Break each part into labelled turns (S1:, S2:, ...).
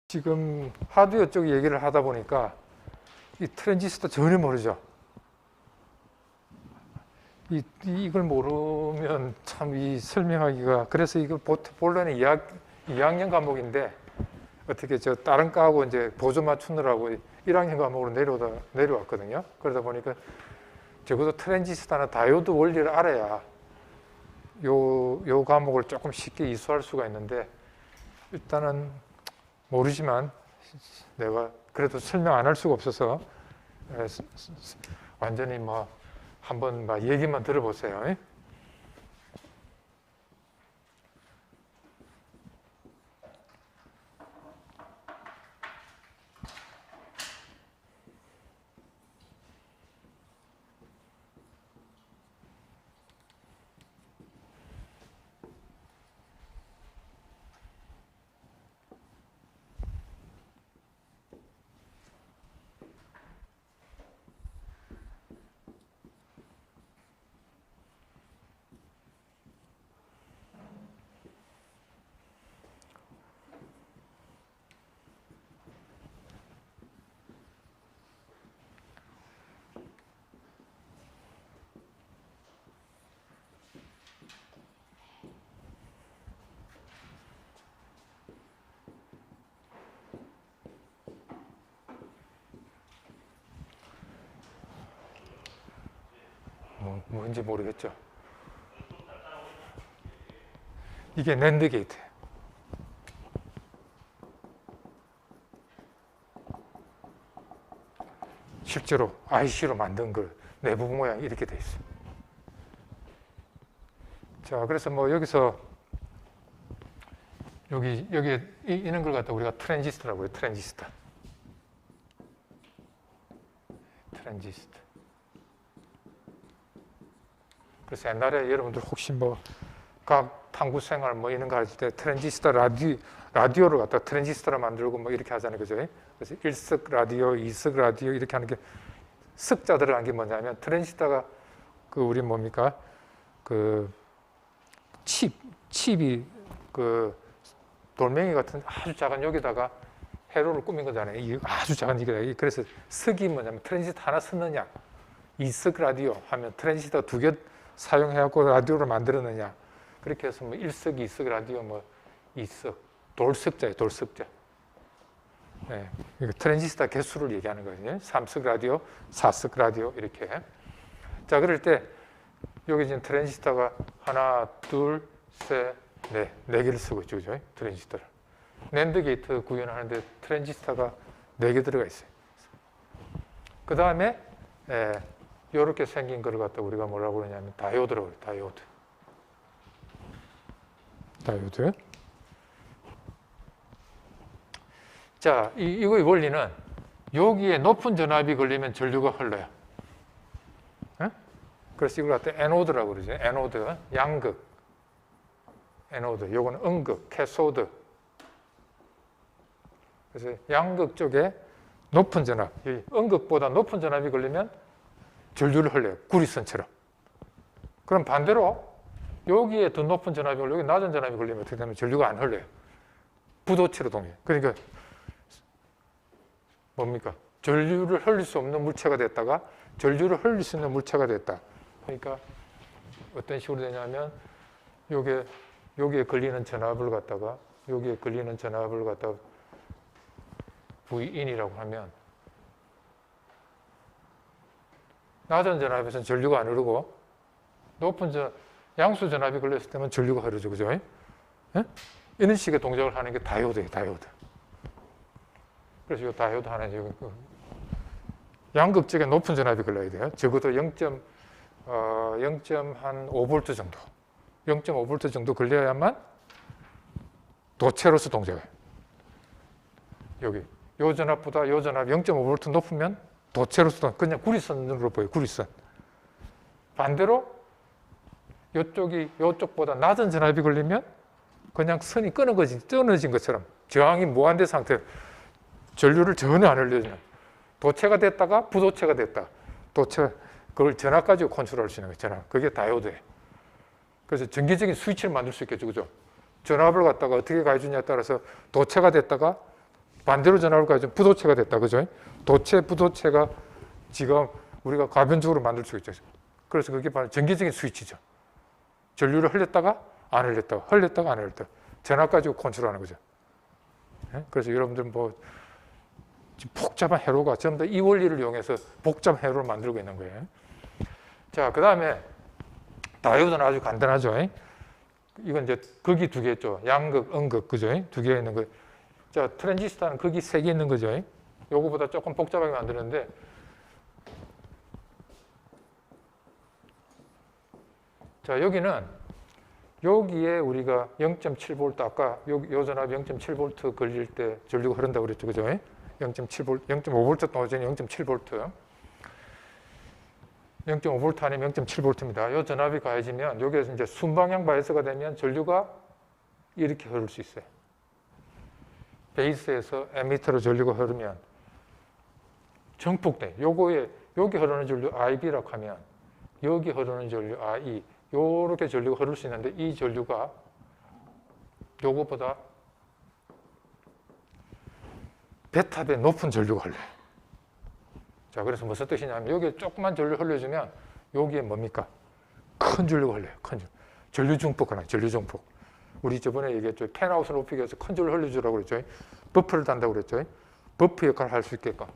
S1: 지금 하드웨어 쪽 얘기를 하다 보니까 이 트랜지스터 전혀 모르죠. 이걸 모르면 참 이 설명하기가, 그래서 이거 본래는 2학년 과목인데 어떻게 저 다른 과하고 이제 보조 맞추느라고 1학년 과목으로 내려왔거든요. 그러다 보니까 적어도 트랜지스터나 다이오드 원리를 알아야 요 과목을 조금 쉽게 이수할 수가 있는데, 일단은 모르지만 내가 그래도 설명 안 할 수가 없어서 완전히 뭐 한번 막 얘기만 들어보세요. 뭔지 모르겠죠. 이게 낸드 게이트예요. 실제로 IC로 만든 그 내부 모양이 이렇게 돼 있어요. 자, 그래서 뭐 여기서 여기에 있는 걸 갖다 우리가 트랜지스터라고 해요. 트랜지스터. 그래서 옛날에 여러분들 혹시 뭐 각 탐구 생활 뭐 이런 거 할 때 트랜지스터 라디오를 갖다 트랜지스터로 만들고 뭐 이렇게 하잖아요. 그죠? 그래서 1석 라디오, 2석 라디오 이렇게 하는 게, 석자 들어간 게 뭐냐면 트랜지스터가 그 우리 뭡니까? 그 칩이 그 돌멩이 같은 아주 작은 여기다가 회로를 꾸민 거잖아요. 이 아주 작은 이게. 그래서 석이 뭐냐면 트랜지스터 하나 썼느냐, 2석 라디오 하면 트랜지스터 2개 사용해갖고 라디오를 만들었느냐. 그렇게 해서 뭐 1석, 2석 라디오, 뭐 2석, 돌석자예요, 돌석자. 네, 트랜지스터 개수를 얘기하는 거거든요. 3석 라디오, 4석 라디오 이렇게. 자, 그럴 때 여기 지금 트랜지스터가 하나, 둘, 셋, 넷, 4개를 쓰고 있죠, 그죠? 트랜지스터를. 낸드 게이트 구현하는데 트랜지스터가 4개 들어가 있어요. 그 다음에 이렇게 생긴 걸 갖다 우리가 뭐라고 그러냐면 다이오드라고 그래요. 다이오드. 자, 이거의 원리는 여기에 높은 전압이 걸리면 전류가 흘러요. 그래서 이걸 갖다 에노드라고 그러죠. 에노드, 양극. 에노드, 요거는 음극, 캐소드. 그래서 양극 쪽에 높은 전압, 음극보다 높은 전압이 걸리면 전류를 흘려요. 구리선처럼. 그럼 반대로 여기에 더 높은 전압이 걸리고 여기 낮은 전압이 걸리면 어떻게 되면 전류가 안 흘려요. 부도체로 동해요. 그러니까 뭡니까? 전류를 흘릴 수 없는 물체가 됐다가 전류를 흘릴 수 있는 물체가 됐다. 그러니까 어떤 식으로 되냐면 여기에 걸리는 전압을 갖다가 여기에 걸리는 전압을 갖다가 V인이라고 하면 낮은 전압에서는 전류가 안 흐르고 높은 양수 전압이 걸렸을 때는 전류가 흐르죠. 그죠? 예? 이런 식의 동작을 하는 게 다이오드예요. 다이오드. 그래서 이 다이오드 하나 지금 양극 쪽에 높은 전압이 걸려야 돼요. 적어도 0.5V 정도. 0.5V 정도 걸려야만 도체로서 동작해요. 여기 요 전압보다 요 전압 0.5V 높으면 도체로서 그냥 구리선으로 보여요. 구리선. 반대로 요쪽보다 낮은 전압이 걸리면 그냥 선이 끊어진 것처럼 저항이 무한대 상태, 전류를 전혀 안 흘려주는 도체가 됐다가 부도체가 됐다. 그걸 전압 가지고 컨트롤할 수 있는 거예요. 전압. 그게 다이오드예요. 그래서 전기적인 스위치를 만들 수 있겠죠. 그죠? 전압을 갖다가 어떻게 가해주냐에 따라서 도체가 됐다가 반대로 전압을 가지고 부도체가 됐다. 그죠? 도체, 부도체가 지금 우리가 가변적으로 만들 수 있죠. 그래서 그게 바로 전기적인 스위치죠. 전류를 흘렸다가 안 흘렸다가 흘렸다가 안 흘렸다가 전압 가지고 컨트롤하는 거죠. 그래서 여러분들 뭐 복잡한 회로가 전부 다 이 원리를 이용해서 복잡한 회로를 만들고 있는 거예요. 자, 그 다음에 다이오드는 아주 간단하죠. 이건 이제 극이 두 개 있죠. 양극, 음극, 그죠? 두 개 있는 거. 자, 트랜지스터는 극이 세 개 있는 거죠. 요거보다 조금 복잡하게 만드는데, 자, 여기에 우리가 0.7V, 아까 요 전압이 0.7V 걸릴 때 전류가 흐른다고 그랬죠. 그죠? 0.7V, 0.5V 동전이 0.7V. 0.5V 아니면 0.7V입니다. 요 전압이 가해지면 여기에서 이제 순방향 바이어스가 되면 전류가 이렇게 흐를 수 있어요. 베이스에서 에미터로 전류가 흐르면 정폭돼. 여기 흐르는 전류 IB라고 하면 여기 흐르는 전류 IE 요렇게 전류가 흐를 수 있는데 이 전류가 요거보다 베타배 높은 전류가 흘러요. 자, 그래서 무슨 뜻이냐면 여기에 조그만 전류 흘려주면 여기에 뭡니까? 큰 전류가 흘려요. 큰 전류. 전류 중폭 하나, 전류 중폭. 우리 저번에 얘기했죠. 펜하우스 높이기 위해서 큰 전류 흘려주라고 그랬죠. 버프를 단다고 그랬죠. 버프 역할을 할 수 있게끔.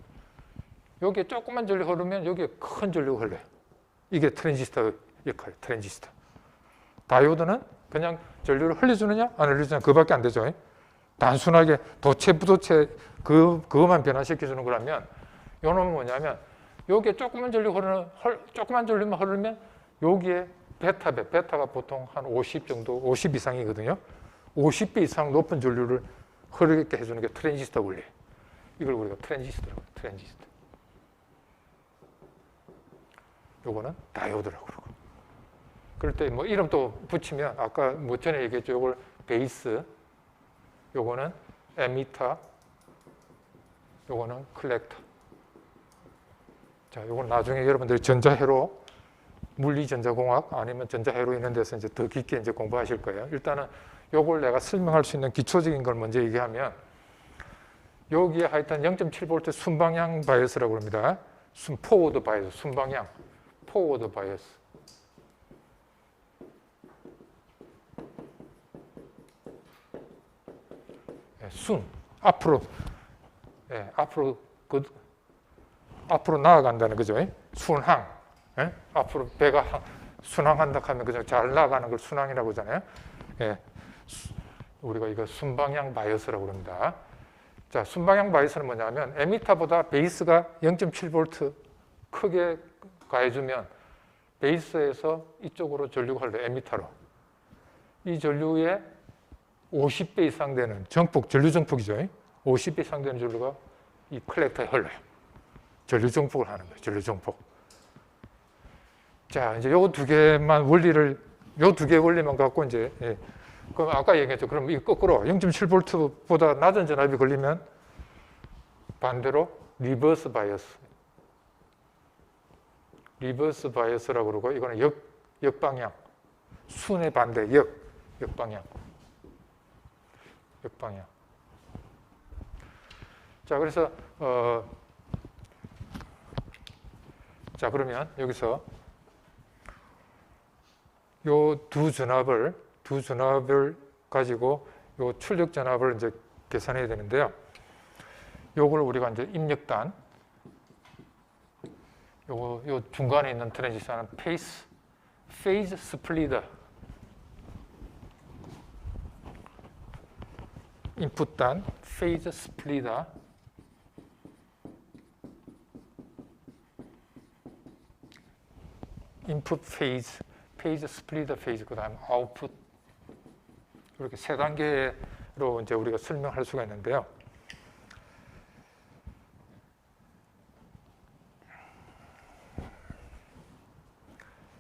S1: 여기에 조그만 전류 흐르면 여기에 큰 전류가 흘러요. 이게 트랜지스터 역할이에요. 트랜지스터. 다이오드는 그냥 전류를 흘려주느냐 안 흘려주느냐 그거밖에 안 되죠. 단순하게 도체, 부도체 그것만 변화시켜주는 거라면 요놈은 뭐냐면 여기에 조그만 전류만 흐르면 여기에 베타가 보통 한 50 정도, 50 이상이거든요. 50배 이상 높은 전류를 흐르게 해주는 게 트랜지스터 원리예요. 이걸 우리가 트랜지스터라고 해요. 트랜지스터. 요거는 다이오드라고 그러고. 그럴 때 뭐 이름 또 붙이면 아까 뭐 전에 얘기했죠. 요걸 베이스, 요거는 에미터, 요거는 컬렉터. 자, 요건 나중에 여러분들이 전자회로, 물리전자공학 아니면 전자회로 있는 데서 이제 더 깊게 이제 공부하실 거예요. 일단은 요걸 내가 설명할 수 있는 기초적인 걸 먼저 얘기하면 여기에 하여튼 0.7V 순방향 바이어스라고 합니다. 포워드 바이어스, 순방향, 포워드 바이어스. 앞으로 앞으로 나아간다는 거죠. 순항. 앞으로 배가 순항한다 하면 그냥 잘 나가는 걸 순항이라고 하잖아요. 우리가 이거 순방향 바이어스라고 합니다. 자, 순방향 바이어스는 뭐냐면 에미터보다 베이스가 0.7V 크게 가해주면 베이스에서 이쪽으로 전류가 흘러요. 에미터로. 이 전류에 50배 이상 되는 정폭, 전류 정폭이죠. 50배 이상 되는 전류가 이 컬렉터에 흘러요. 전류 정폭을 하는 거예요. 전류 정폭. 자, 이제 요 두 개만 원리를, 요 두 개 원리만 갖고 이제, 그럼 아까 얘기했죠. 그럼 이 거꾸로 0.7V보다 낮은 전압이 걸리면 반대로 리버스 바이어스. 리버스 바이어스라고 그러고 이거는 역방향. 순의 반대, 역방향. 역방향. 자, 그래서 자, 그러면 여기서 요 두 전압을 가지고 요 출력 전압을 이제 계산해야 되는데요. 요걸 우리가 이제 입력단, 요 중간에 있는 트랜지스터는 페이즈 스플리터. 인풋단, 페이즈 스플리터. 인풋 페이즈 스플리터 페이즈, 그 다음에 아웃풋. 이렇게 세 단계로 이제 우리가 설명할 수가 있는데요.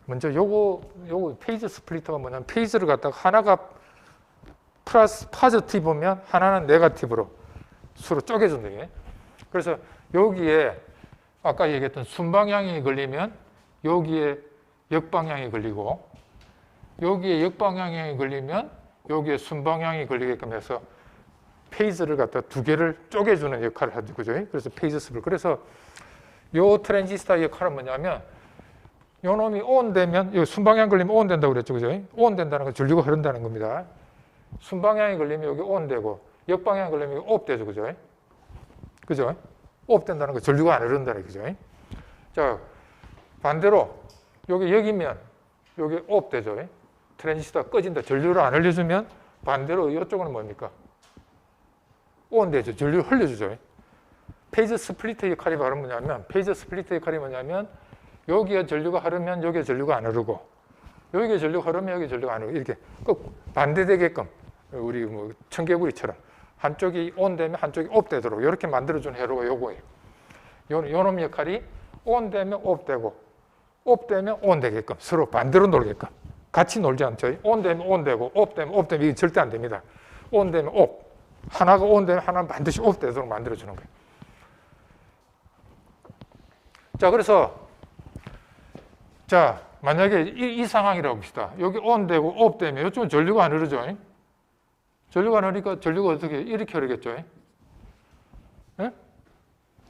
S1: 먼저 요거 페이즈 스플리터가 뭐냐면 페이즈를 갖다가 하나가 플러스 포지티브면 하나는 네거티브로 서로 쪼개준다. 그래서 여기에 아까 얘기했던 순방향이 걸리면 여기에 역방향이 걸리고 여기에 역방향이 걸리면 여기에 순방향이 걸리게끔 해서 페이즈를 갖다 두 개를 쪼개주는 역할을 하죠. 그죠? 그래서 페이즈 스플릿. 그래서 요 트랜지스터의 역할은 뭐냐면 요 놈이 ON 되면, 요 순방향 걸리면 ON 된다고 그랬죠. 그죠? ON 된다는 건 전류가 흐른다는 겁니다. 순방향이 걸리면 여기 ON 되고, 역방향 걸리면 여기 OFF 되죠. 그죠? 그죠? OFF 된다는 건 전류가 안 흐른다는 거죠. 자, 반대로, 여기면, 여기 OFF 되죠. 트랜지스터가 꺼진다. 전류를 안 흘려주면, 반대로 이쪽은 뭡니까? ON 되죠. 전류를 흘려주죠. 페이즈 스플리트 역할이 바로 뭐냐면, 페이즈 스플리트 역할이 뭐냐면, 여기에 전류가 흐르면 여기에 전류가 안 흐르고, 여기에 전류가 흐르면 여기에 전류가 안 흐르고, 이렇게 꼭 반대되게끔, 우리 뭐 청개구리처럼 한쪽이 ON 되면 한쪽이 OFF 되도록 이렇게 만들어준 회로가 요거예요. 요놈 역할이 ON 되면 OFF 되고, OFF 되면 ON 되게끔 서로 반대로 놀게끔 같이 놀지 않죠. ON 되면 ON 되고, OFF 되면 OFF 되면 이게 절대 안 됩니다. ON 되면 OFF, 하나가 ON 되면 하나는 반드시 OFF 되도록 만들어주는 거예요. 자, 그래서 자, 만약에 이 상황이라고 봅시다. 여기 ON 되고 OFF 되면 이쪽은 전류가 안 흐르죠. 전류가 안 흐르니까 전류가 어떻게 이렇게 흐르겠죠. 네?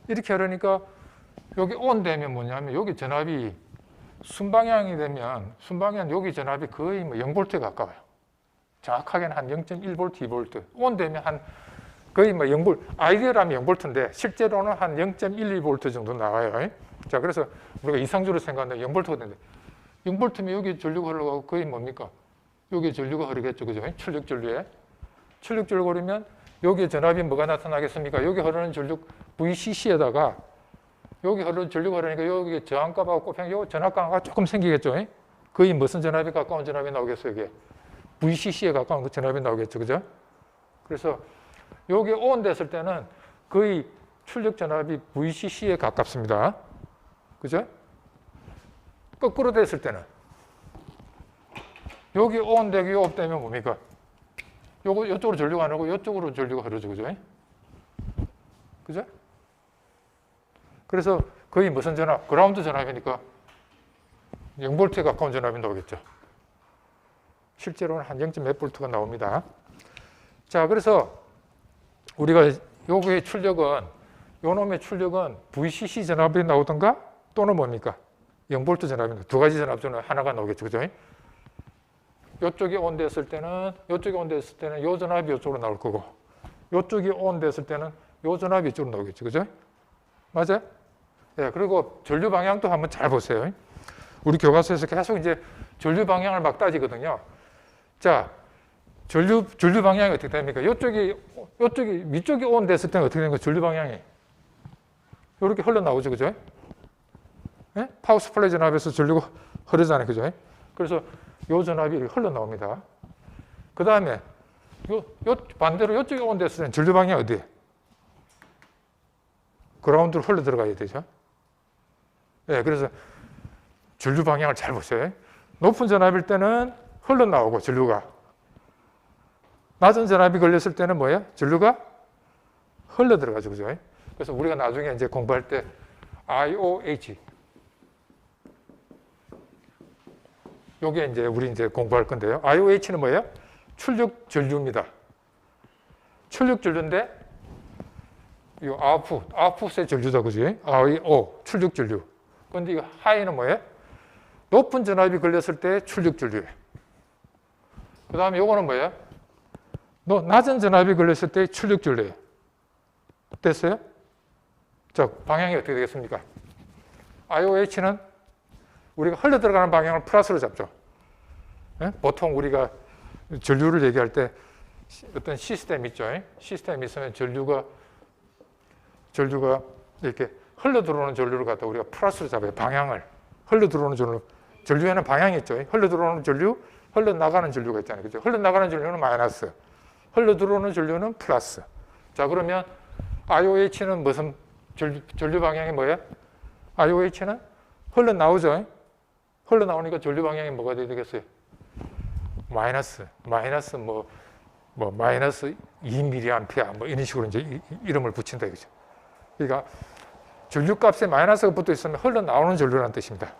S1: 이렇게 흐르니까 여기 ON 되면 뭐냐면 여기 전압이 순방향이 되면 순방향 여기 전압이 거의 뭐 0V에 가까워요. 정확하게는 한 0.1V, 2V. ON 되면 한 거의 뭐 0V, 아이디어라면 0V인데 실제로는 한 0.12V 정도 나와요. 자, 그래서 우리가 이상적으로 생각하면 0V가 되는데 0V면 여기 전류가 흘러가고 거의 뭡니까? 여기 전류가 흐르겠죠. 그죠? 출력 전류에. 출력 전류가 흐르면 여기에 전압이 뭐가 나타나겠습니까? 여기 흐르는 전류 VCC에다가 여기 흐르는 전류가 흐르니까 여기 저항값하고 곱하면 요 전압강화가 조금 생기겠죠. 거의 무슨 전압에 가까운 전압이 나오겠어요? 이게 VCC에 가까운 그 전압이 나오겠죠. 그죠? 그래서 여기 ON 됐을 때는 거의 출력 전압이 VCC에 가깝습니다. 그죠? 거꾸로 됐을 때는 여기 ON 되고 OFF 되면 뭡니까? 이쪽으로 전류가 안 흐르고 이쪽으로 전류가 흐르죠. 그죠? 그죠? 그래서 거의 무슨 전압? 그라운드 전압이니까 0V에 가까운 전압이 나오겠죠. 실제로는 한 0.몇 V가 나옵니다. 자, 그래서 우리가 요거의 출력은, 요 놈의 출력은 VCC 전압이 나오던가 또는 뭡니까? 0V 전압입니다. 두 가지 전압 중에 하나가 나오겠죠. 그죠? 이쪽이 ON 됐을 때는, 이쪽이 ON 됐을 때는 요 전압이 이쪽으로 나올 거고, 이쪽이 ON 됐을 때는 요 전압이 이쪽으로 나오겠죠. 그죠? 맞아요? 예, 그리고 전류 방향도 한번 잘 보세요. 우리 교과서에서 계속 이제 전류 방향을 막 따지거든요. 자, 전류 방향이 어떻게 됩니까? 이쪽이 위쪽이 ON 됐을 때는 어떻게 되는 거예요? 전류 방향이 이렇게 흘러나오죠. 그죠? 예? 파워 스플라이 전압에서 전류가 흐르잖아요. 그죠? 그래서 요 전압이 이렇게 흘러나옵니다. 그 다음에 반대로 이쪽이 ON 됐을 때는 전류 방향이 어디에? 그라운드로 흘러 들어가야 되죠. 예, 그래서 전류 방향을 잘 보세요. 높은 전압일 때는 흘러나오고 전류가, 낮은 전압이 걸렸을 때는 뭐예요? 전류가 흘러 들어가죠. 그죠? 그래서 우리가 나중에 이제 공부할 때 IOH, 요게 이제 우리 이제 공부할 건데요. IOH는 뭐예요? 출력 전류입니다. 출력 전류인데 이 아웃풋의 전류다. 그지? IO, 출력 전류. 근데 이 하이는 뭐예요? 높은 전압이 걸렸을 때 출력 전류예요. 그 다음에 요거는 뭐예요? 낮은 전압이 걸렸을 때 출력 전류예요. 됐어요? 자, 방향이 어떻게 되겠습니까? IOH는 우리가 흘러 들어가는 방향을 플러스로 잡죠. 예? 보통 우리가 전류를 얘기할 때 어떤 시스템 있죠. 시스템이 있으면 전류가 이렇게 흘러 들어오는 전류를 갖다 우리가 플러스로 잡아요. 방향을. 흘러 들어오는 전류에는 방향이 있죠. 흘러 들어오는 전류, 흘러 나가는 전류가 있잖아요. 그죠? 흘러 나가는 전류는 마이너스, 흘러 들어오는 전류는 플러스. 자, 그러면 IOH는 무슨 전류 방향이 뭐예요? IOH는 흘러 나오죠. 흘러 나오니까 전류 방향이 뭐가 되겠어요? 마이너스 뭐 마이너스 2mA 뭐 이런 식으로 이제 이름을 붙인다 이거죠. 그러니까 전류 값에 마이너스가 붙어 있으면 흘러 나오는 전류라는 뜻입니다.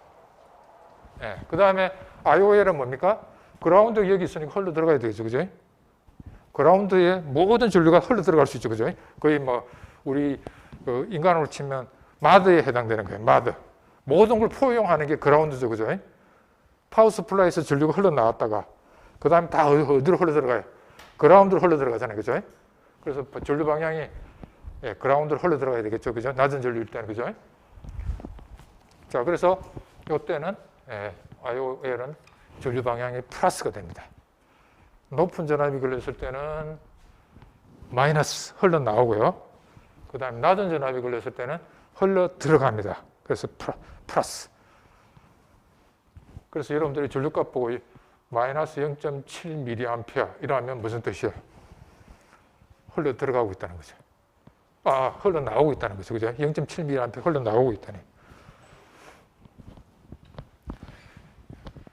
S1: 예. 그 다음에 IOL은 뭡니까? 그라운드 여기 있으니까 흘러 들어가야 되겠죠. 그죠? 그라운드에 모든 전류가 흘러 들어갈 수 있죠. 그죠? 거의 뭐 우리 그 인간으로 치면 마드에 해당되는 거예요. 마드. 모든 걸 포용하는 게 그라운드죠. 그죠? 파워 스플라이에서 전류가 흘러나왔다가 그 다음에 다 어디로 흘러 들어가요? 그라운드로 흘러 들어가잖아요. 그죠? 그래서 전류 방향이 그라운드로 흘러 들어가야 되겠죠. 그죠? 낮은 전류일 때는. 그죠? 자, 그래서 이때는 IOL은 전류 방향이 플러스가 됩니다. 높은 전압이 걸렸을 때는 마이너스 흘러나오고요. 그 다음에 낮은 전압이 걸렸을 때는 흘러 들어갑니다. 그래서 플러스. 그래서 여러분들이 전류값 보고 마이너스 0.7mA 이러면 무슨 뜻이에요? 흘러 들어가고 있다는 거죠. 흘러나오고 있다는 거죠. 그죠? 0.7mA 흘러나오고 있다니.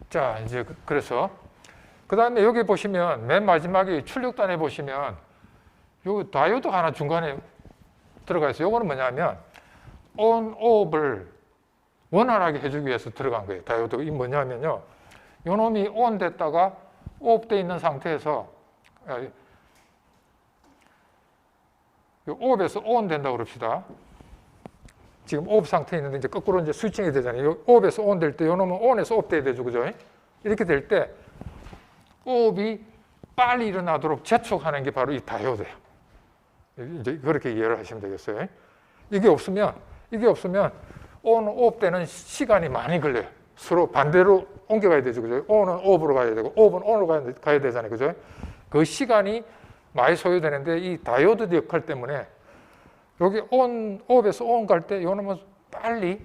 S1: 자, 이제 그래서 그 다음에 여기 보시면 맨 마지막에 출력단에 보시면 요 다이오드 하나 중간에 들어가 있어요. 요거는 뭐냐면 온, 오프를 원활하게 해주기 위해서 들어간 거예요. 다이오드. 이 뭐냐면요. 요 놈이 온 됐다가 오프 돼 있는 상태에서 오프에서 온 된다고 그럽시다. 지금 오프 상태에 있는데 이제 거꾸로 이제 스위칭이 되잖아요. 오프에서 온 될 때 요 놈은 온에서 오프 돼야 되죠. 그죠? 이렇게 될 때 오프이 빨리 일어나도록 재촉하는 게 바로 이 다이오드예요. 이제 그렇게 이해를 하시면 되겠어요. 이게 없으면 온, 오프 때는 시간이 많이 걸려요. 서로 반대로 옮겨가야 되죠. 그죠? 온은 오프로 가야 되고, 오프는 온으로 가야 되잖아요. 그죠? 그 시간이 많이 소요되는데 이 다이오드 역할 때문에 여기 온, 오프에서 온 갈 때 요놈은 빨리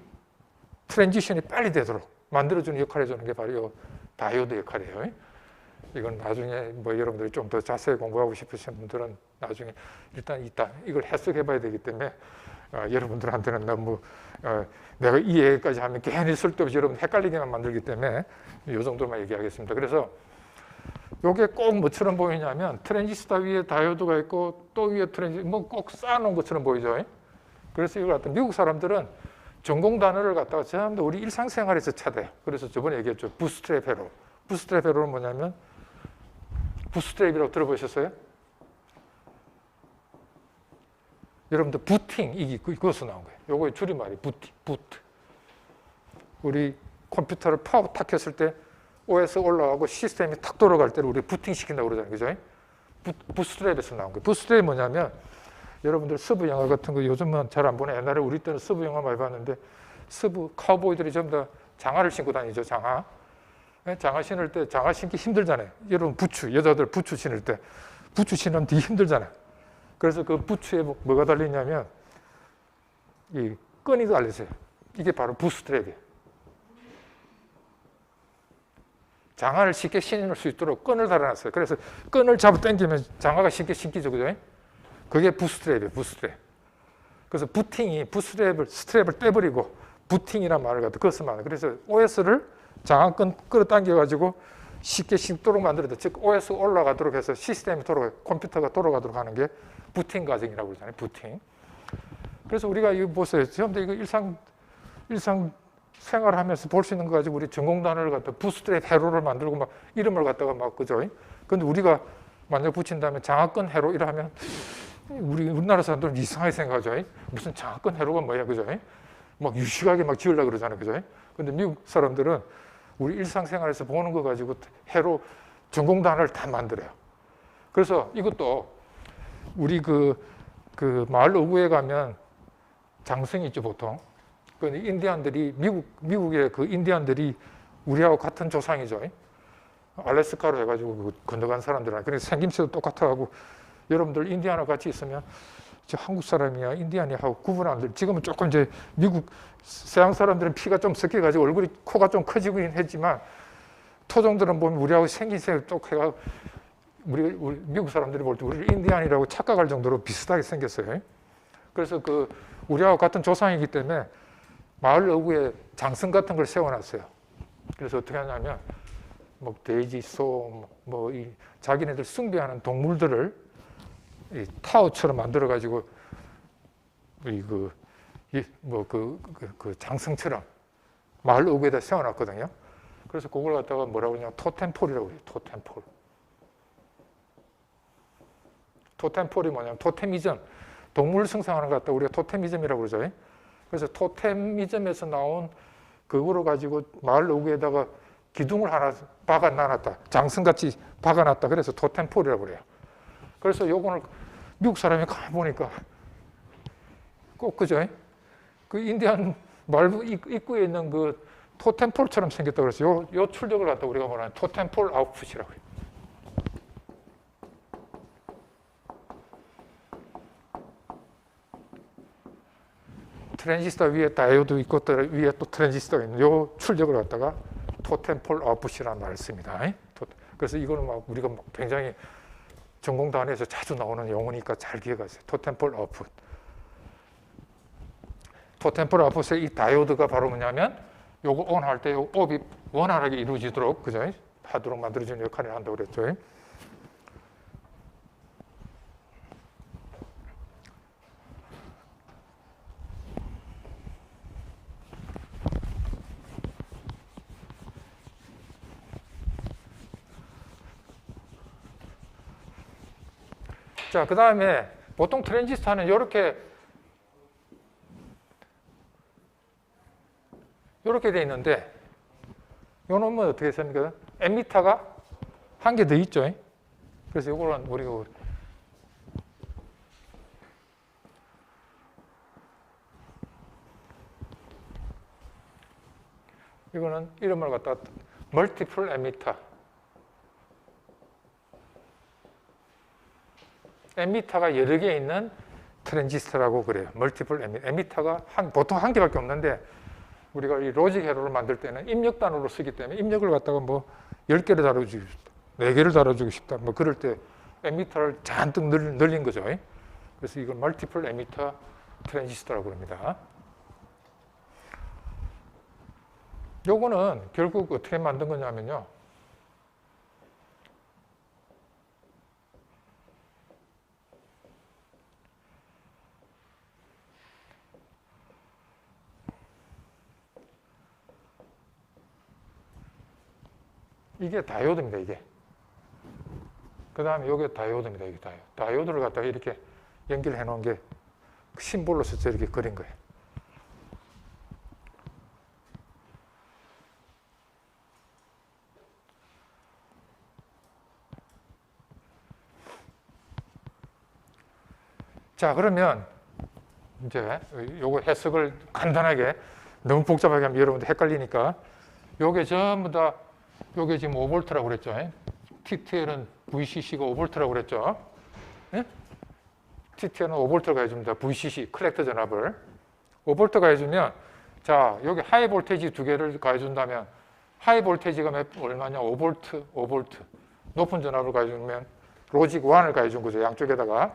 S1: 트랜지션이 빨리 되도록 만들어주는 역할을 해주는 게 바로 이 다이오드 역할이에요. 이건 나중에 뭐 여러분들이 좀 더 자세히 공부하고 싶으신 분들은 나중에 일단 이걸 해석해 봐야 되기 때문에 여러분들한테는 너무 내가 이 얘기까지 하면 괜히 쓸데없이 여러분 헷갈리게만 만들기 때문에 이 정도만 얘기하겠습니다. 그래서 이게 꼭 뭐처럼 보이냐면 트랜지스터 위에 다이오드가 있고 또 위에 뭐 꼭 쌓아놓은 것처럼 보이죠. 그래서 이걸 갖다 미국 사람들은 전공 단어를 갖다가 전부 우리 일상생활에서 찾아요. 그래서 저번에 얘기했죠. 부스트랩 회로. 부스트랩 회로는 뭐냐면 부스트랩이라고 들어보셨어요? 여러분들 부팅 이것으로 나온 거예요. 요거의 줄임말이 부트. 우리 컴퓨터를 파워 탁 켰을 때 OS 올라가고 시스템이 탁 돌아갈 때를 우리 부팅 시킨다고 그러잖아요. 그죠? 부스트랩에서 나온 거예요. 부스트랩이 뭐냐면 여러분들 서브 영화 같은 거 요즘은 잘 안 보네. 옛날에 우리 때는 서브 영화 많이 봤는데 서브 카우보이들이 전부 다 장화를 신고 다니죠. 장화. 장화 신을 때 장화 신기 힘들잖아요. 여러분 여자들 부츠 신을 때 부츠 신으면 되게 힘들잖아요. 그래서 그 부츠에 뭐가 달리냐면 이 끈이 달렸어요. 이게 바로 부스트랩이에요. 장화를 쉽게 신을 수 있도록 끈을 달아놨어요. 그래서 끈을 잡아 당기면 장화가 쉽게 신기죠. 그죠? 그게 부스트랩이에요. 부스트랩. 그래서 스트랩을 떼버리고 부팅이라는 말을 갖다 그것을 말해요. 그래서 OS를 장화끈 끌어당겨가지고 쉽게 신도록 만들어도 즉 OS 올라가도록 해서 시스템이 컴퓨터가 돌아가도록 하는 게 부팅 과정이라고 그러잖아요. 부팅. 그래서 우리가 이거 보세요. 전부 이거 일상 생활하면서 볼 수 있는 거 가지고 우리 전공 단어를 갖다 부스트랩 회로를 만들고 막 이름을 갖다가 막 그죠? 근데 우리가 만약 붙인다면 장화끈 회로 이러면 우리나라 사람들은 이상하게 생각하죠. 무슨 장화끈 회로가 뭐야, 그죠? 막 유식하게 막 지으려고 그러잖아요, 그죠? 근데 미국 사람들은 우리 일상생활에서 보는 거 가지고 회로 전공 단어를 다 만들어요. 그래서 이것도 우리 그 마을 어구에 가면 장성이 있죠, 보통. 그 인디안들이 미국의 그 인디안들이 우리하고 같은 조상이죠. 알래스카로 해가지고 건너간 사람들은 그래서 생김새도 똑같아하고 여러분들 인디아나 같이 있으면 저 한국 사람이야 인디안이야 하고 구분 안 돼. 지금은 조금 이제 미국 서양 사람들은 피가 좀 섞여가지고 얼굴이 코가 좀 커지긴 했지만 토종들은 보면 우리하고 생김새 똑해가 우리 미국 사람들이 볼 때 우리를 인디안이라고 착각할 정도로 비슷하게 생겼어요. 그래서 그 우리하고 같은 조상이기 때문에 마을 어구에 장성 같은 걸 세워놨어요. 그래서 어떻게 하냐면 뭐 돼지, 소, 뭐 이 자기네들 숭배하는 동물들을 이 타워처럼 만들어 가지고 그 장성처럼 마을 어구에다 세워놨거든요. 그래서 그걸 갖다가 뭐라고 그러냐 토템폴이라고 해요. 토템폴. 토템폴이 뭐냐면 토테미즘, 동물 생성하는 것 같다 우리가 토테미즘이라고 그러죠. 그래서 토테미즘에서 나온 그거로 가지고 마을 어귀에다가 기둥을 하나 박아놔놨다. 장승같이 박아놨다. 그래서 토템폴이라고 그래요. 그래서 요거는 미국 사람이 가만 보니까 꼭 그죠? 그 인디안 말부 입구에 있는 그 토템폴처럼 생겼다 그래서 요 출력을 갖다 우리가 말하는 토템폴 아웃풋이라고 해요. 트랜지스터 위에 다이오드 있고 위에 또 트랜지스터가 있는 요 출력을 갖다가 토템폴 아웃풋이라는 말을 씁니다. 그래서 이거는 막 우리가 굉장히 전공 단위에서 자주 나오는 용어니까 잘 기억하세요. 토템폴 아웃풋. 토템폴 아웃풋의 이 다이오드가 바로 뭐냐면 요거 온 할 때 요 업이 원활하게 이루어지도록 그죠? 하도록 만들어주는 역할을 한다고 그랬죠. 자, 그 다음에 보통 트랜지스터는 이렇게 돼 있는데 요 놈은 어떻게 씁니까? 에미터가 한 개 더 있죠. 그래서 이거는 우리가 이거는 이름을 갖다가 멀티플 에미터. 에미터가 여러 개 있는 트랜지스터라고 그래요. 멀티플 에미터가 보통 한 개밖에 없는데 우리가 이 로직 회로를 만들 때는 입력 단위로 쓰기 때문에 입력을 갖다가 뭐 10개를 달아주고 싶다, 4개를 달아주고 싶다, 뭐 그럴 때 에미터를 잔뜩 늘린 거죠. 그래서 이걸 멀티플 에미터 트랜지스터라고 합니다. 요거는 결국 어떻게 만든 거냐면요. 이게 다이오드입니다, 이게. 그 다음에 이게 다이오드입니다, 이게 다이오드를 갖다가 이렇게 연결해 놓은 게 심볼로서 저렇게 그린 거예요. 자, 그러면 이제 요거 해석을 간단하게 너무 복잡하게 하면 여러분들 헷갈리니까 요게 전부 다 요게 지금 5V라고 그랬죠. TTL은 VCC가 5V라고 그랬죠. 네? TTL은 5V가 해줍니다. VCC, 컬렉터 전압을. 5V가 해주면, 자, 여기 하이 볼테이지 2개를 가해준다면, 하이 볼테이지가 얼마냐? 5V. 높은 전압을 가해주면, 로직 1을 가해준 거죠. 양쪽에다가.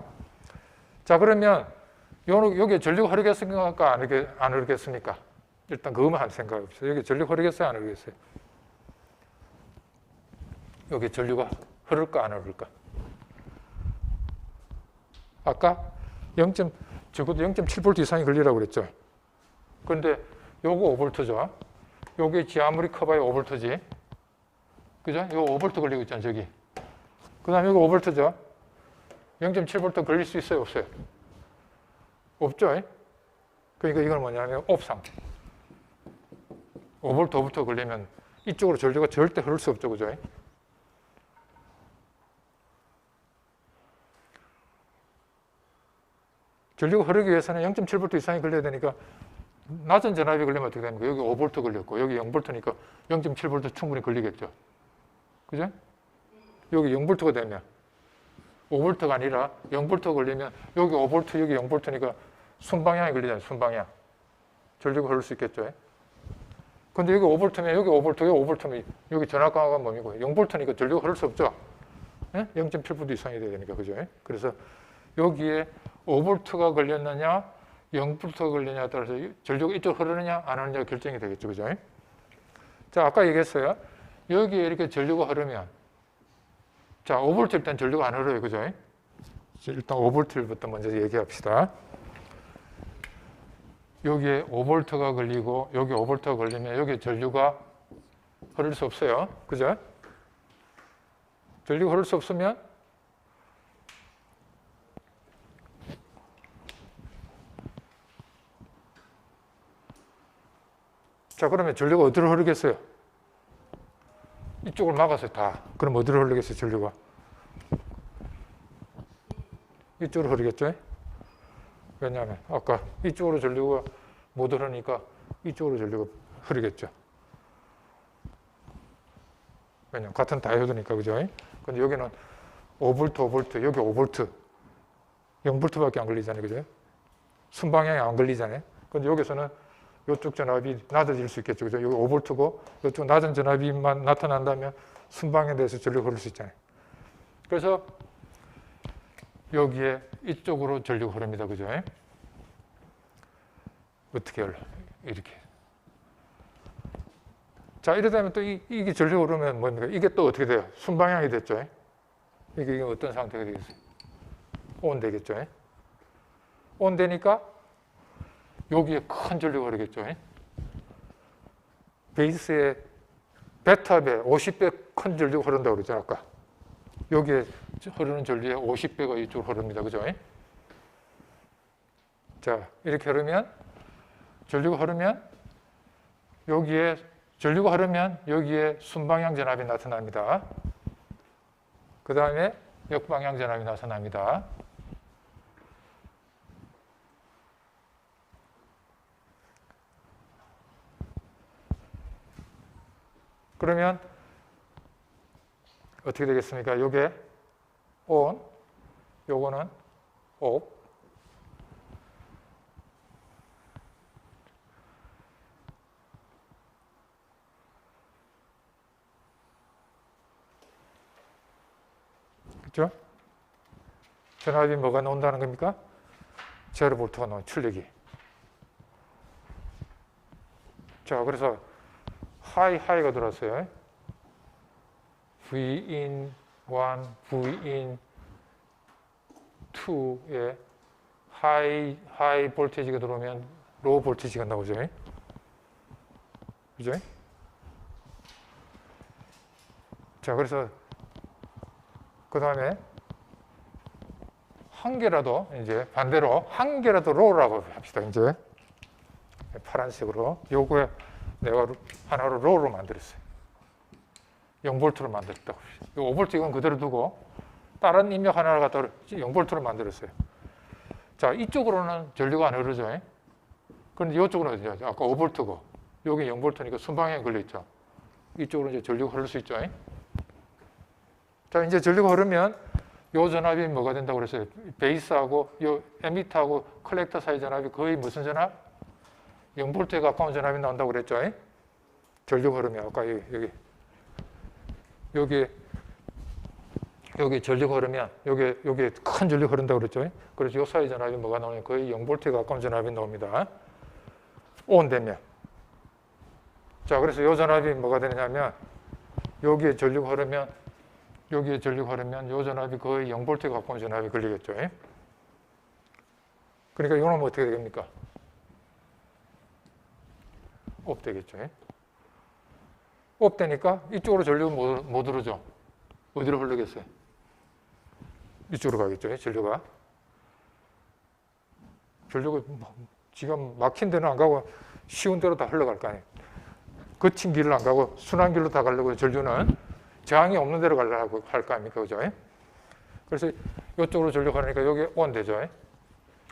S1: 자, 그러면, 여기에 전류가 흐르겠습니까? 안 흐르겠습니까? 일단 그것만 생각해 보세요. 여기 전류가 흐르겠어요? 안 흐르겠어요? 여기 전류가 흐를까 안 흐를까? 아까 적어도 0.7V 이상이 걸리라고 그랬죠. 그런데 요거 5V죠. 요게 지 아무리 커봐야 5V지. 그죠? 요 5V 걸리고 있잖아요, 저기. 그 다음에 요거 5V죠. 0.7V 걸릴 수 있어요, 없어요? 없죠. 그러니까 이건 뭐냐면 옵상. 5V, 5V 걸리면 이쪽으로 전류가 절대 흐를 수 없죠, 그죠? 전류가 흐르기 위해서는 0.7V 이상이 걸려야 되니까 낮은 전압이 걸리면 어떻게 됩니까? 여기 5V 걸렸고 여기 0V니까 0.7V 충분히 걸리겠죠. 그죠? 여기 0V가 되면 5V가 아니라 0V 걸리면 여기 5V, 여기 0V니까 순방향이 걸리잖아요. 순방향. 전류가 흐를 수 있겠죠. 근데 여기 5V면 여기 5V, 여기 5V면 여기 전압 강화가 뭡니까? 0V니까 전류가 흐를 수 없죠. 0.7V 이상이 돼야 되니까. 그죠? 그래서 여기에 5V가 걸렸느냐, 0V가 걸리냐에 따라서 전류가 이쪽 흐르느냐, 안 흐르느냐 결정이 되겠죠. 그죠? 자, 아까 얘기했어요. 여기에 이렇게 전류가 흐르면, 자, 5V 일단 전류가 안 흐르요. 그죠? 일단 5V부터 먼저 얘기합시다. 여기에 5V가 걸리고, 여기 5V가 걸리면 여기 전류가 흐를 수 없어요. 그죠? 전류가 흐를 수 없으면 자, 그러면 전류가 어디로 흐르겠어요? 이쪽을 막았어요, 다. 그럼 어디로 흐르겠어요, 전류가? 이쪽으로 흐르겠죠? 왜냐하면 아까 이쪽으로 전류가 못 흐르니까 이쪽으로 전류가 흐르겠죠. 왜냐하면 같은 다이오드니까, 그죠? 근데 여기는 5V, 5V, 여기 5V, 0V밖에 안 걸리잖아요, 그죠? 순방향이 안 걸리잖아요. 근데 여기서는 이쪽 전압이 낮아질 수 있겠죠, 그죠? 여기 5V고 이쪽 낮은 전압이만 나타난다면 순방향에 대해서 전류가 흐를 수 있잖아요. 그래서 여기에 이쪽으로 전류가 흐릅니다, 그죠? 어떻게 흘러? 이렇게. 자, 이러다면 또 이게 전류가 흐르면 뭡니까? 이게 또 어떻게 돼요? 순방향이 됐죠? 이게 어떤 상태가 되겠어요? 온 되겠죠? 온 되니까 여기에 큰 전류가 흐르겠죠? 베이스에 베타배 50배 큰 전류가 흐른다고 그랬죠, 아까. 여기에 흐르는 전류의 50배가 이쪽으로 흐릅니다, 그죠? 자, 이렇게 흐르면, 전류가 흐르면, 전류가 흐르면 여기에 순방향 전압이 나타납니다. 그 다음에 역방향 전압이 나타납니다. 그러면 어떻게 되겠습니까? 요게 ON, 요거는 OFF. 그렇죠? 전압이 뭐가 나온다는 겁니까? 제로 볼트가 나온 출력이. 자, 그래서 하이가 들어왔어요. Vin 1, Vin 2에 하이 볼테이지가 들어오면 로우 볼테이지가 나오죠. 그죠? 자, 그래서 그 다음에 한 개라도 이제 반대로 한 개라도 로우라고 합시다. 이제 파란색으로 요거에 내가 하나로 로우로 만들었어요. 0V로 만들었다고. 5V 이건 그대로 두고 다른 입력 하나를 갖다 0V로 만들었어요. 자, 이쪽으로는 전류가 안 흐르죠. 그런데 이쪽으로는 이제 아까 5V고 여기 0V니까 순방향에 걸려있죠. 이쪽으로 이제 전류가 흐를 수 있죠. 자, 이제 전류가 흐르면 요 전압이 뭐가 된다고 그랬어요? 베이스하고 요 에미터하고 컬렉터 사이 전압이 거의 무슨 전압? 0V에 가까운 전압이 나온다고 그랬죠. 전류가 흐르면 아까 여기 전류가 흐르면 여기 큰 전류가 흐른다고 그랬죠. 그래서 요 사이 전압이 뭐가 나오냐면 거의 0V에 가까운 전압이 나옵니다. ON 되면. 자, 그래서 요 전압이 뭐가 되냐면 여기에 전류가 흐르면 요 전압이 거의 0V에 가까운 전압이 걸리겠죠. 그러니까 이거는 어떻게 됩니까? OFF 되겠죠. OFF 되니까 이쪽으로 전류가 못 흐르죠. 어디로 흐르겠어요? 이쪽으로 가겠죠. 전류가 지금 막힌 데는 안 가고 쉬운 데로 다 흘러갈 거 아니에요. 거친 길을 안 가고 순환 길로 다 가려고 전류는 저항이 없는 데로 가려고 할 거 아닙니까? 그죠? 그래서 이쪽으로 전류가 가니까 여기 ON 되죠.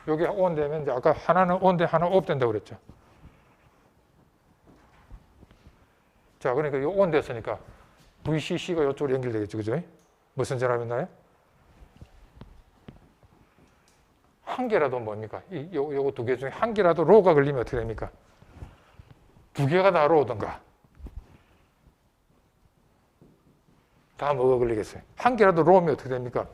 S1: 여기 ON 되면 이제 아까 하나는 ON 돼 하나 OFF 된다고 그랬죠. 자, 그러니까 이 ON 됐으니까 VCC가 이쪽으로 연결되겠죠. 그죠? 무슨 전압이 나요? 한 개라도 뭡니까? 요거 두 개 중에 한 개라도 로우가 걸리면 어떻게 됩니까? 두 개가 다 로우던가. 다 뭐가 걸리겠어요? 한 개라도 로우면 어떻게 됩니까?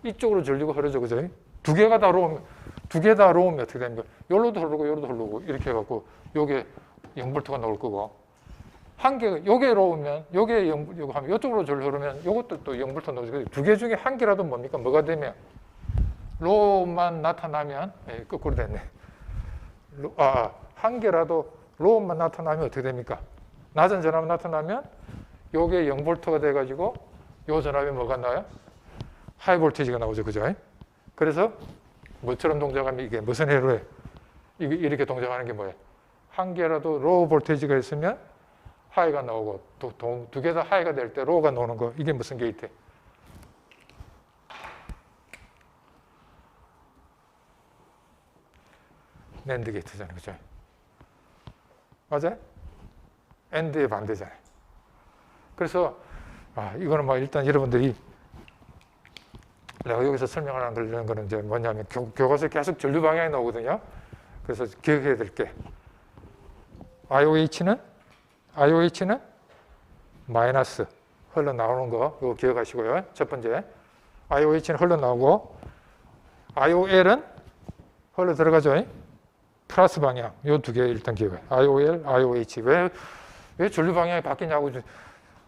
S1: 이쪽으로 전류가 흐르죠. 그죠? 두 개가 다 로우면, 어떻게 됩니까? 요로도 흐르고 요로도 흐르고 이렇게 해갖고 요게 0V가 나올 거고 한 개가 요게 로우면 요게 0V 하면 요쪽으로 전류 흐르면 요것도 또 0V 나오죠. 두 개 중에 한 개라도 뭡니까? 뭐가 되면 로우만 나타나면 거꾸로 됐네. 한 개라도 로우만 나타나면 어떻게 됩니까? 낮은 전압 나타나면 요게 0V가 돼가지고 요 전압이 뭐가 나요? 하이 볼테이지가 나오죠. 그죠? 그래서 뭐처럼 동작하면 이게 무슨 해로 해? 이렇게 동작하는 게 뭐예요? 한 개라도 로우 볼테이지가 있으면 하이가 나오고 두 개 다 하이가 될 때 로우가 나오는 거. 이게 무슨 게이트? 낸드 게이트잖아요. 그죠? 맞아요? 엔드의 반대잖아요. 그래서 이거는 뭐 일단 여러분들이 내가 여기서 설명하는 거는 이제 뭐냐면 교과서에 계속 전류 방향이 나오거든요. 그래서 기억해야 될 게 IOH는 마이너스 흘러나오는 거 이거 기억하시고요. 첫 번째 IOH는 흘러나오고 IOL은 흘러 들어가죠. 플러스 방향 이 두 개 일단 기억해요. IOL, IOH 왜 전류 방향이 바뀌냐고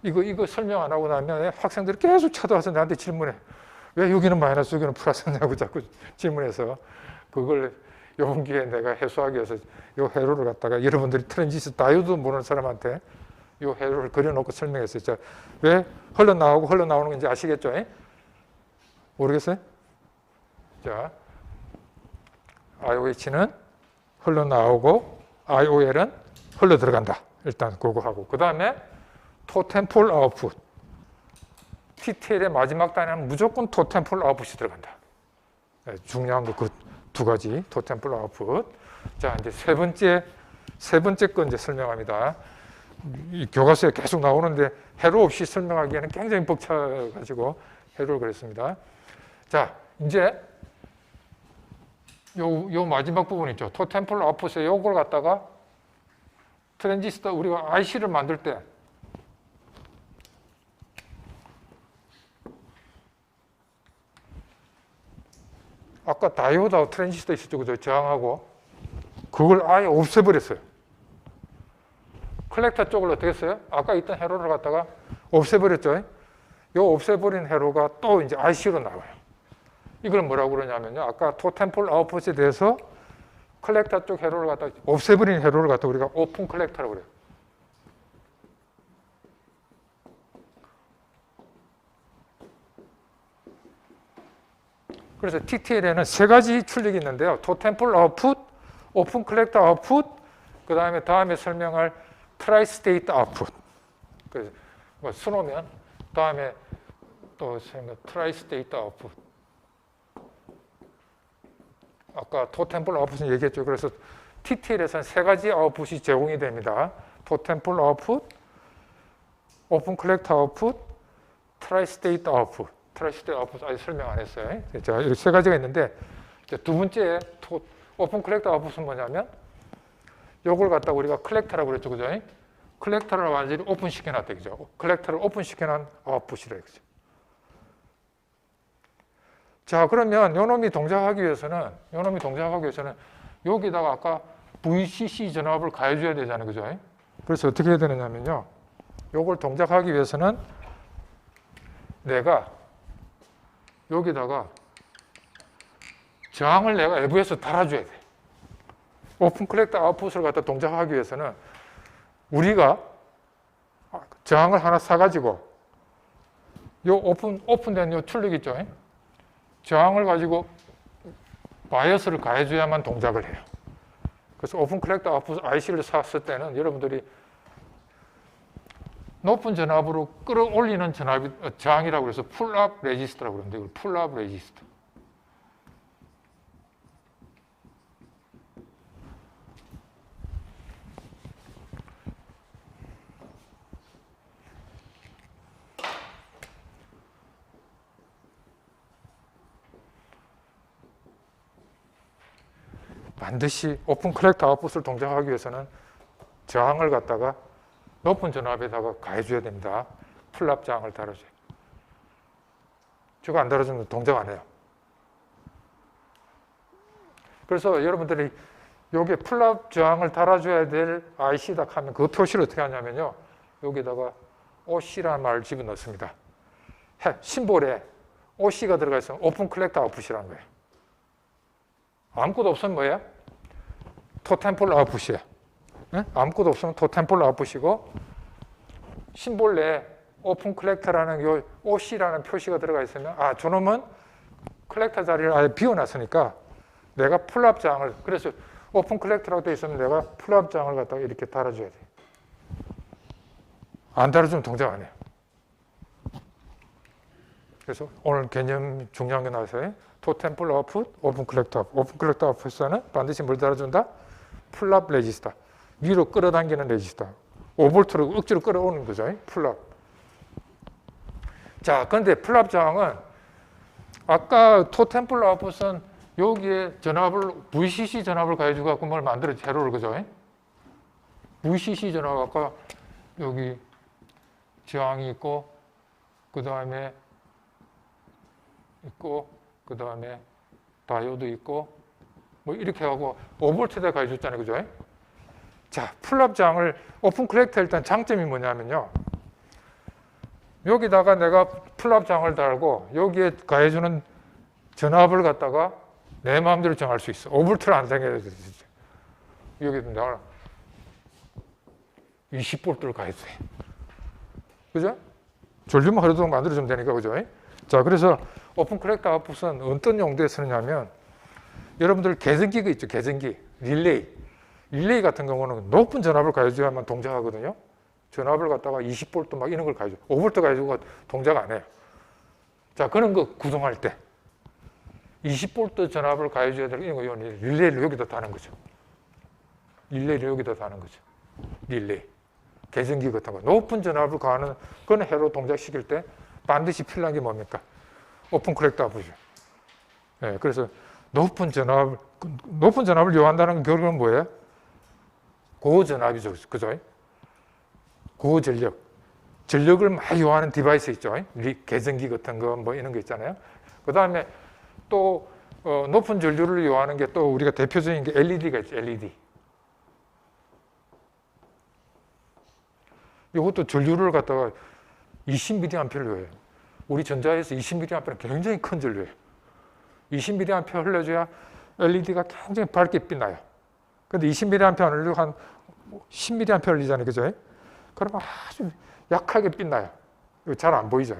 S1: 이거 설명 안 하고 나면 학생들이 계속 찾아와서 나한테 질문해. 왜 여기는 마이너스 여기는 플러스냐고 자꾸 질문해서 그걸 이번 기회에 내가 해소하기 위해서 이 회로를 갖다가 여러분들이 트랜지스터 다이오드 모르는 사람한테 이 회로를 그려놓고 설명했어요. 자, 왜 흘러나오는 건지 아시겠죠? 모르겠어요? 자, IOH는 흘러나오고 IOL은 흘러 들어간다. 일단 그거 하고 그 다음에 토템폴 아웃풋 TTL의 마지막 단위는 무조건 토템폴 아웃풋이 들어간다. 중요한 거 그 두 가지 토템폴 아웃풋. 자 이제 세 번째 거 이제 설명합니다. 이 교과서에 계속 나오는데 해로 없이 설명하기에는 굉장히 벅차가지고 해로를 그랬습니다. 자 이제 요 마지막 부분 있죠. 토템폴 아웃풋에 요걸 갖다가 트랜지스터 우리가 IC를 만들 때 아까 다이오드하고 트랜지스터 있었죠. 그죠? 저항하고 그걸 아예 없애버렸어요. 컬렉터 쪽을 어떻게 했어요? 아까 있던 회로를 갖다가 없애버렸죠. 이 없애버린 회로가 또 이제 IC로 나와요. 이걸 뭐라고 그러냐면요. 아까 토템폴 아웃풋에 대해서 컬렉터 쪽 회로를 갖다가 없애버린 회로를 갖다가 우리가 오픈 컬렉터라고 그래요. 그래서 TTL에는 세 가지 출력이 있는데요. 토템폴 아웃풋, 오픈 컬렉터 아웃풋, 그 다음에 설명할 트라이스테이트 아웃풋. 그래서 뭐 수놓으면 다음에 또 트라이스테이트 아웃풋. 아까 토템폴 아웃풋은 얘기했죠. 그래서 TTL에서는 세 가지 아웃풋이 제공이 됩니다. 토템폴 아웃풋, 오픈 컬렉터 아웃풋, 트라이스테이트 아웃풋. 트라이스테이트 아웃풋 아직 설명 안 했어요. 자, 이렇게 세 가지가 있는데 두 번째 오픈 컬렉터 아웃풋은 뭐냐면 요걸 갖다 우리가 컬렉터라고 그랬죠. 그죠? 컬렉터를 완전히 오픈시켜놨다. 그죠? 컬렉터를 오픈시켜놓은 아웃풋이라. 그죠? 자, 그러면 요놈이 동작하기 위해서는 여기다가 아까 VCC 전압을 가해줘야 되잖아요. 그죠? 그래서 어떻게 해야 되느냐면요. 요걸 동작하기 위해서는 내가 여기다가 저항을 내가 외부에서 달아줘야 돼. 오픈 컬렉터 아웃풋을 갖다 동작하기 위해서는 우리가 저항을 하나 사가지고 요 오픈된 요 출력 있죠? 저항을 가지고 바이어스를 가해줘야만 동작을 해요. 그래서 오픈 컬렉터 아웃풋 IC를 샀을 때는 여러분들이 높은 전압으로 끌어올리는 저항이라고 해서 풀업 레지스터라고 그러는데 이걸 풀업 레지스터. 반드시 오픈 컬렉터 아웃풋을 동작하기 위해서는 저항을 갖다가 높은 전압에다가 가해줘야 됩니다. 풀랍 저항을 달아줘요. 저거 안 달아주면 동작 안 해요. 그래서 여러분들이 여기에 풀랍 저항을 달아줘야 될 IC다 하면 그 표시를 어떻게 하냐면요. 여기다가 OC라는 말을 집어넣습니다. 심볼에 OC가 들어가 있으면 오픈 컬렉터 아웃풋이라는 거예요. 아무것도 없으면 뭐예요? 토템폴 아웃풋이에요. 아무것도 없으면 토템폴 아웃풋이고 심볼 내에 오픈 컬렉터라는 요 OC라는 표시가 들어가 있으면 저놈은 컬렉터 자리를 아예 비워놨으니까 내가 풀랍 저항을 그래서 오픈 컬렉터라고 되어 있으면 내가 풀업 장을 갖다가 이렇게 달아줘야 돼. 안 달아주면 동작 안 해요. 그래서 오늘 개념 중요한 게 나와서요. 토템플 아웃풋, 오픈 컬렉터 아웃풋. 오픈 컬렉터 아웃풋에서는 반드시 뭘 달아준다? 풀업 레지스터. 위로 끌어당기는 레지스터. 5V로 억지로 끌어오는 거죠. 풀업. 자, 그런데 풀업 저항은 아까 토템플 아웃풋은 여기에 전압을 VCC 전압을 가해주고 갖고 뭘 만들어 제로를 그죠? VCC 전압 아까 여기 저항이 있고 그 다음에 다이오드 있고 뭐 이렇게 하고 5V대 가해줬잖아요, 그죠? 자, 풀업 저항을 오픈 컬렉터 일단 장점이 뭐냐면요. 여기다가 내가 풀업 저항을 달고 여기에 가해주는 전압을 갖다가 내 마음대로 정할 수 있어. 5V를 안 정해야 돼. 여기다 내가 20V를 가해도 돼. 그죠? 전류만 흐르도록 만들어주면 되니까, 그죠? 자, 그래서 오픈 컬렉터 아웃풋은 어떤 용도에 쓰느냐면 여러분들 계전기가 있죠. 계전기, 릴레이 같은 경우는 높은 전압을 가해줘야만 동작하거든요. 전압을 갖다가 20V 막 이런 걸 가해줘. 5V 가해주고 동작 안 해요. 자, 그런 거 구동할 때 20V 전압을 가해줘야 될 이런 거 릴레이를 여기다 다는 거죠. 릴레이를 여기다 다는 거죠. 릴레이. 계전기 같은 거. 높은 전압을 가하는 그런 회로 동작시킬 때 반드시 필요한 게 뭡니까? 오픈 컬렉터 아웃풋이죠. 네, 그래서 높은 전압을 요한다는 결국은 뭐예요? 고전압이죠. 그죠? 고전력. 전력을 많이 요하는 디바이스 있죠. 계전기 같은 거 뭐 이런 거 있잖아요. 그 다음에 또 높은 전류를 요하는 게 또 우리가 대표적인 게 LED가 있죠. LED. 이것도 전류를 갖다가 20mA를 요해요. 우리 전자에서 20mA는 굉장히 큰 전류예요. 20mA 흘려줘야 LED가 굉장히 밝게 빛나요. 근데 20mA 흘리고 한 10mA 흘리잖아요. 그죠? 그러면 아주 약하게 빛나요. 이거 잘 안 보이죠?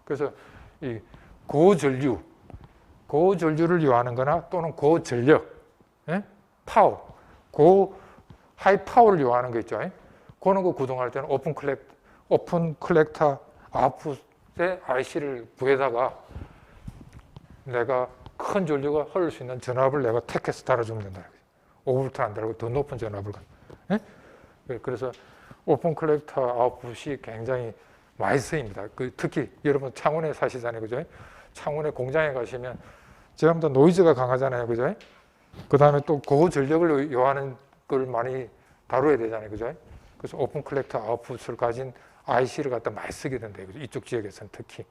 S1: 그래서 이 고전류를 요하는 거나 또는 고전력, 파워, 하이 파워를 요하는 거 있죠? 그런 거 구동할 때는 오픈 컬렉터 아웃풋에 IC를 구해다가 내가 큰 전류가 흐를 수 있는 전압을 내가 택해서 달아주면 된다. 5V 안 달고 더 높은 전압을. 그래서 오픈 컬렉터 아웃풋이 굉장히 많이 쓰입니다. 특히 여러분 창원에 사시잖아요. 그죠? 창원에 공장에 가시면 전부 다 노이즈가 강하잖아요. 그죠? 그 다음에 또 고전력을 요하는 걸 많이 다뤄야 되잖아요. 그죠? 그래서 오픈 컬렉터 아웃풋을 가진 IC를 갖다 많이 쓰게 된대요. 이쪽 지역에서는 특히.